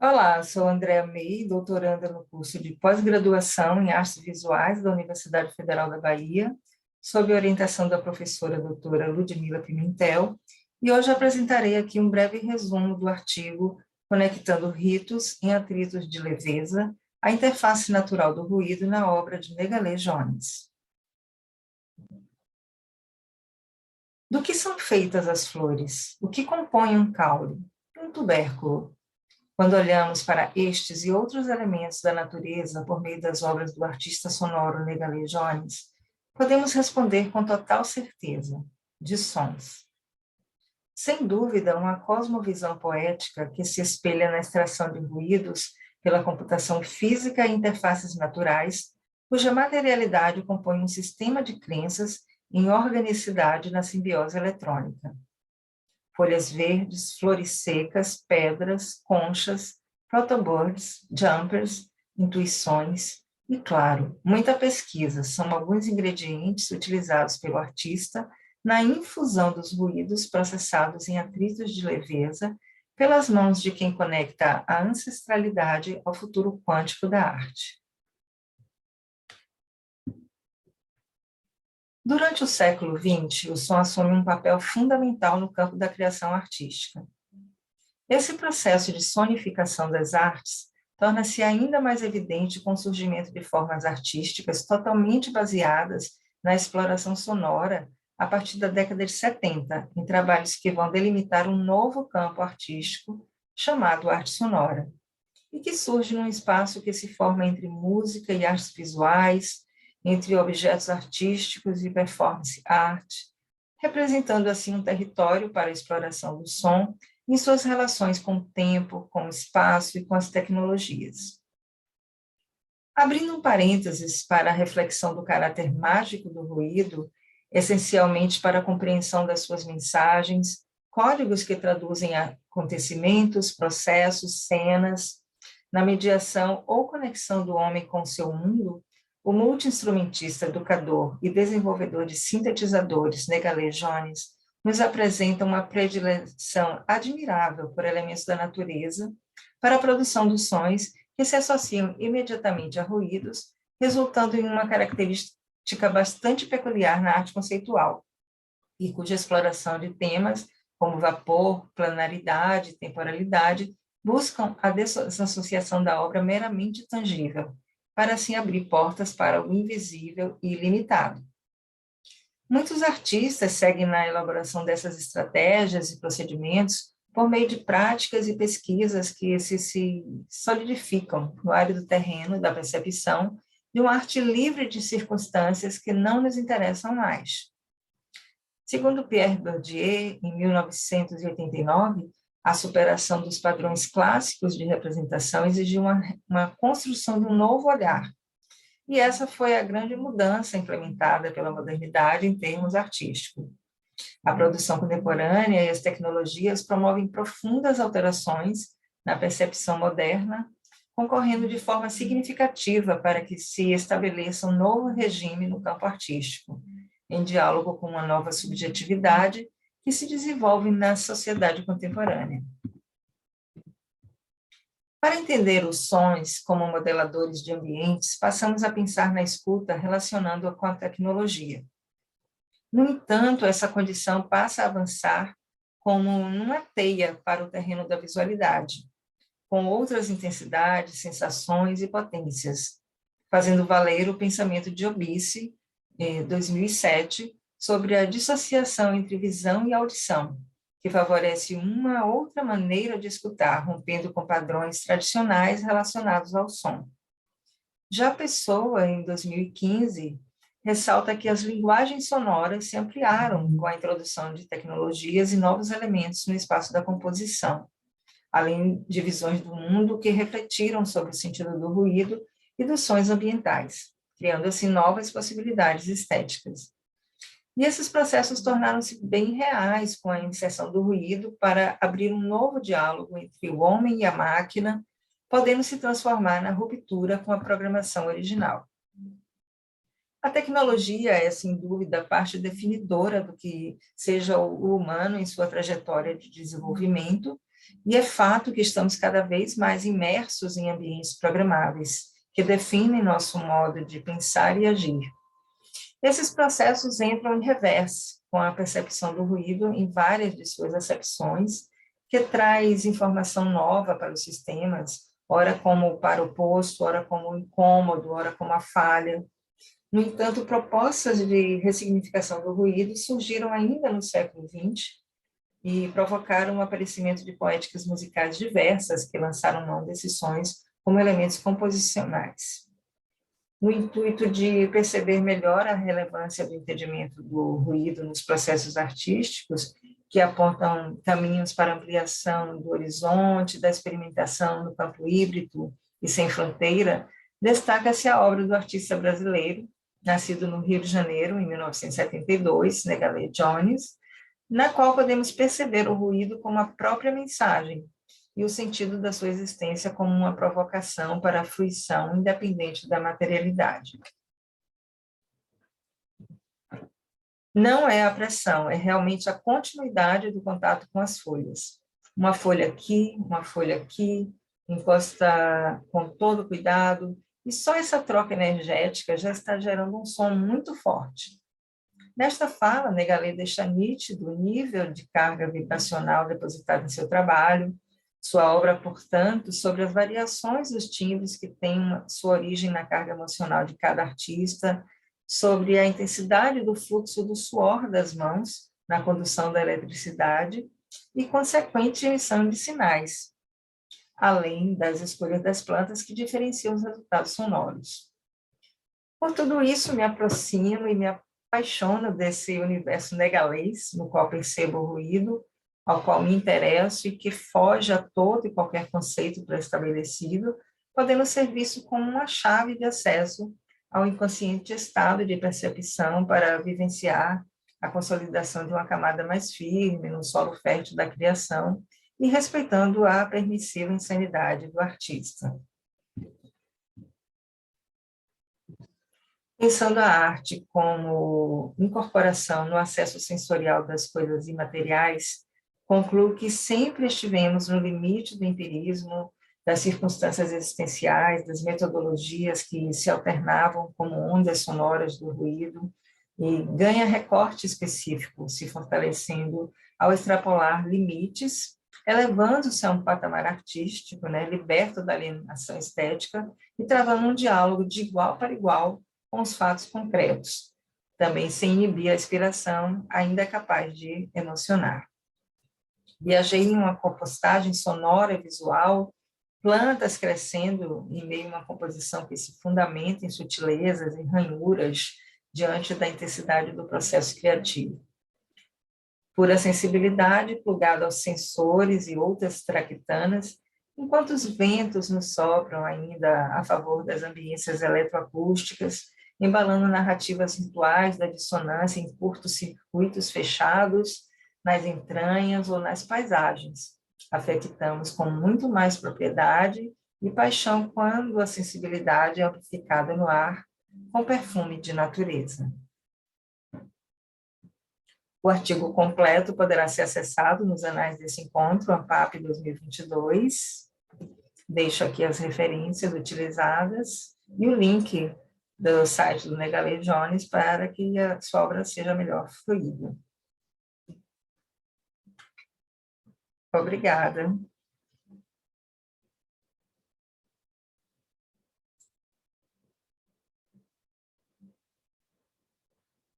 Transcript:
Olá, sou Andréa May, doutoranda no curso de pós-graduação em Artes Visuais da Universidade Federal da Bahia, sob orientação da professora doutora Ludmila Pimentel, e hoje apresentarei aqui um breve resumo do artigo Conectando Ritos em Atritos de Leveza, a interface natural do ruído na obra de Megalê Jones. Do que são feitas as flores? O que compõe um caule? Um tubérculo? Quando olhamos para estes e outros elementos da natureza por meio das obras do artista sonoro Megalê Jones, podemos responder com total certeza: de sons. Sem dúvida, uma cosmovisão poética que se espelha na extração de ruídos pela computação física e interfaces naturais, cuja materialidade compõe um sistema de crenças em organicidade na simbiose eletrônica. Folhas verdes, flores secas, pedras, conchas, protobirds, jumpers, intuições e, claro, muita pesquisa são alguns ingredientes utilizados pelo artista na infusão dos ruídos processados em atritos de leveza pelas mãos de quem conecta a ancestralidade ao futuro quântico da arte. Durante o século XX, o som assume um papel fundamental no campo da criação artística. Esse processo de sonificação das artes torna-se ainda mais evidente com o surgimento de formas artísticas totalmente baseadas na exploração sonora a partir da década de 70, em trabalhos que vão delimitar um novo campo artístico chamado arte sonora, e que surge num espaço que se forma entre música e artes visuais, entre objetos artísticos e performance art, representando assim um território para a exploração do som em suas relações com o tempo, com o espaço e com as tecnologias. Abrindo um parênteses para a reflexão do caráter mágico do ruído, essencialmente para a compreensão das suas mensagens, códigos que traduzem acontecimentos, processos, cenas, na mediação ou conexão do homem com o seu mundo, o multi-instrumentista, educador e desenvolvedor de sintetizadores Megalê Jones nos apresenta uma predileção admirável por elementos da natureza para a produção dos sons que se associam imediatamente a ruídos, resultando em uma característica bastante peculiar na arte conceitual, e cuja exploração de temas como vapor, planaridade, temporalidade, buscam a desassociação da obra meramente tangível, para assim abrir portas para o invisível e ilimitado. Muitos artistas seguem na elaboração dessas estratégias e procedimentos por meio de práticas e pesquisas que se solidificam no árido terreno da percepção de uma arte livre de circunstâncias que não nos interessam mais. Segundo Pierre Bourdieu, em 1989, a superação dos padrões clássicos de representação exigiu uma construção de um novo olhar. E essa foi a grande mudança implementada pela modernidade em termos artísticos. A produção contemporânea e as tecnologias promovem profundas alterações na percepção moderna, concorrendo de forma significativa para que se estabeleça um novo regime no campo artístico, em diálogo com uma nova subjetividade que se desenvolve na sociedade contemporânea. Para entender os sons como modeladores de ambientes, passamos a pensar na escuta relacionando-a com a tecnologia. No entanto, essa condição passa a avançar como uma teia para o terreno da visualidade, com outras intensidades, sensações e potências, fazendo valer o pensamento de Obice, 2007, sobre a dissociação entre visão e audição, que favorece uma outra maneira de escutar, rompendo com padrões tradicionais relacionados ao som. Já Pessoa, em 2015, ressalta que as linguagens sonoras se ampliaram com a introdução de tecnologias e novos elementos no espaço da composição, além de visões do mundo que refletiram sobre o sentido do ruído e dos sons ambientais, criando assim novas possibilidades estéticas. E esses processos tornaram-se bem reais com a inserção do ruído para abrir um novo diálogo entre o homem e a máquina, podendo se transformar na ruptura com a programação original. A tecnologia é, sem dúvida, a parte definidora do que seja o humano em sua trajetória de desenvolvimento, e é fato que estamos cada vez mais imersos em ambientes programáveis, que definem nosso modo de pensar e agir. Esses processos entram em reverse, com a percepção do ruído em várias de suas acepções, que traz informação nova para os sistemas, ora como para o posto, ora como incômodo, ora como a falha. No entanto, propostas de ressignificação do ruído surgiram ainda no século XX e provocaram o aparecimento de poéticas musicais diversas que lançaram mão desses sons como elementos composicionais. No intuito de perceber melhor a relevância do entendimento do ruído nos processos artísticos, que apontam caminhos para ampliação do horizonte, da experimentação no campo híbrido e sem fronteira, destaca-se a obra do artista brasileiro, nascido no Rio de Janeiro, em 1972, Negalé Jones, na qual podemos perceber o ruído como a própria mensagem e o sentido da sua existência como uma provocação para a fruição independente da materialidade. Não é a pressão, é realmente a continuidade do contato com as folhas. Uma folha aqui, encosta com todo cuidado, e só essa troca energética já está gerando um som muito forte. Nesta fala, Negalé deixa nítido o nível de carga vibracional depositada em seu trabalho, sua obra, portanto, sobre as variações dos timbres que têm sua origem na carga emocional de cada artista, sobre a intensidade do fluxo do suor das mãos na condução da eletricidade e consequente emissão de sinais, além das escolhas das plantas que diferenciam os resultados sonoros. Por tudo isso, me aproximo e me apaixono desse universo negalês, no qual percebo o ruído, ao qual me interesso e que foge a todo e qualquer conceito pré-estabelecido, podendo ser visto como uma chave de acesso ao inconsciente estado de percepção para vivenciar a consolidação de uma camada mais firme no solo fértil da criação e respeitando a permissiva insanidade do artista. Pensando a arte como incorporação no acesso sensorial das coisas imateriais, concluo que sempre estivemos no limite do empirismo, das circunstâncias existenciais, das metodologias que se alternavam como ondas sonoras do ruído, e ganha recorte específico, se fortalecendo ao extrapolar limites, elevando-se a um patamar artístico, liberto da alienação estética e travando um diálogo de igual para igual com os fatos concretos, também sem inibir a inspiração, ainda é capaz de emocionar. Viajei em uma compostagem sonora e visual, plantas crescendo em meio a uma composição que se fundamenta em sutilezas, em ranhuras, diante da intensidade do processo criativo. Pura sensibilidade, plugada aos sensores e outras traquitanas, enquanto os ventos nos sopram ainda a favor das ambiências eletroacústicas, embalando narrativas rituais da dissonância em curtos circuitos fechados, nas entranhas ou nas paisagens. Afetamos com muito mais propriedade e paixão quando a sensibilidade é amplificada no ar com perfume de natureza. O artigo completo poderá ser acessado nos anais desse encontro, ANPAP 2022. Deixo aqui as referências utilizadas e o link do site do Negalé Jones para que a sua obra seja melhor fluída. Obrigada.